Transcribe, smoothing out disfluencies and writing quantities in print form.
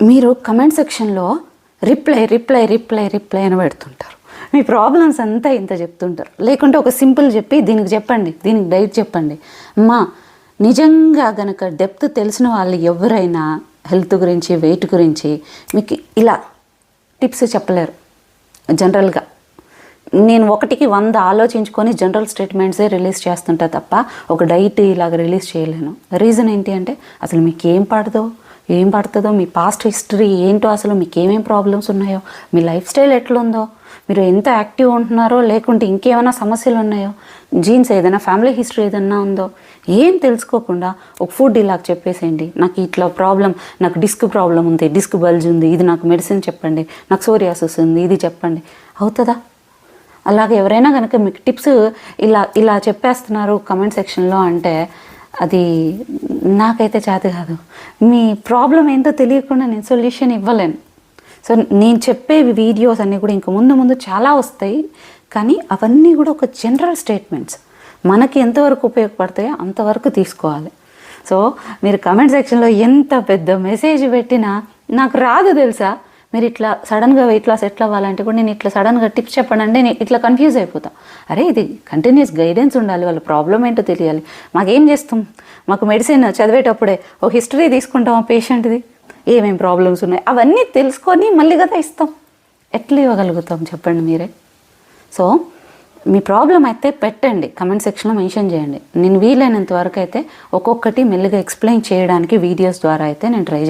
మీరు కమెంట్ సెక్షన్లో reply reply reply reply అని పెడుతుంటారు. మీ ప్రాబ్లమ్స్ అంతా ఇంత చెప్తుంటారు. లేకుంటే ఒక సింపుల్ చెప్పి దీనికి చెప్పండి, దీనికి డైట్ చెప్పండి. నిజంగా గనక డెప్త్ తెలిసిన వాళ్ళు ఎవరైనా హెల్త్ గురించి, వెయిట్ గురించి మీకు ఇలా టిప్స్ చెప్పలేరు. జనరల్గా నేను 1కి 100 ఆలోచించుకొని జనరల్ స్టేట్మెంట్సే రిలీజ్ చేస్తుంటా తప్ప ఒక డైట్ ఇలాగ రిలీజ్ చేయలేను. రీజన్ ఏంటి అంటే అసలు మీకు ఏం పడుతుందో, మీ పాస్ట్ హిస్టరీ ఏంటో, అసలు మీకు ఏమేమి ప్రాబ్లమ్స్ ఉన్నాయో, మీ లైఫ్ స్టైల్ ఎట్లుందో, మీరు ఎంత యాక్టివ్ ఉంటున్నారో, లేకుంటే ఇంకేమైనా సమస్యలు ఉన్నాయో, జీన్స్ ఏదైనా, ఫ్యామిలీ హిస్టరీ ఏదైనా ఉందో ఏం తెలుసుకోకుండా ఒక ఫుడ్ ఇలా చెప్పేసేయండి. నాకు ఇట్లా ప్రాబ్లం, నాకు డిస్క్ ప్రాబ్లం ఉంది, డిస్క్ బల్జ్ ఉంది, ఇది నాకు మెడిసిన్ చెప్పండి, నాకు సోరియాసిస్ ఉంది, ఇది చెప్పండి. అవుతుందా? అలాగే ఎవరైనా కనుక మీకు టిప్స్ ఇలా చెప్పేస్తున్నారు కమెంట్ సెక్షన్లో అంటే అది నాకైతే చేత కాదు. మీ ప్రాబ్లం ఏంటో తెలియకుండా నేను సొల్యూషన్ ఇవ్వలేను. సో నేను చెప్పే వీడియోస్ అన్నీ కూడా ఇంకా ముందు చాలా వస్తాయి. కానీ అవన్నీ కూడా ఒక జనరల్ స్టేట్మెంట్స్, మనకి ఎంతవరకు ఉపయోగపడతాయో అంతవరకు తీసుకోవాలి. సో మీరు కమెంట్ సెక్షన్లో ఎంత పెద్ద మెసేజ్ పెట్టినా నాకు రాదు తెలుసా. మీరు ఇట్లా సడన్గా వెయిట్ లాస్ ఎట్లా అవ్వాలంటే కూడా నేను ఇట్లా సడన్గా టిప్స్ చెప్పండి అంటే నేను ఇట్లా కన్ఫ్యూజ్ అయిపోతా. అరే ఇది కంటిన్యూస్ గైడెన్స్ ఉండాలి, వాళ్ళ ప్రాబ్లం ఏంటో తెలియాలి. మాకేం చేస్తాం, మాకు మెడిసిన్ చదివేటప్పుడే ఒక హిస్టరీ తీసుకుంటాం ఆ పేషెంట్ది, ఏమేమి ప్రాబ్లమ్స్ ఉన్నాయి అవన్నీ తెలుసుకొని మళ్ళీ కదా ఇస్తాం. ఎట్లా ఇవ్వగలుగుతాం చెప్పండి మీరే. సో మీ ప్రాబ్లం అయితే పెట్టండి, కమెంట్ సెక్షన్లో మెన్షన్ చేయండి. నేను వీలైనంత వరకు అయితే ఒక్కొక్కటి మెల్లిగా ఎక్స్ప్లెయిన్ చేయడానికి వీడియోస్ ద్వారా అయితే నేను ట్రై చేస్తాను.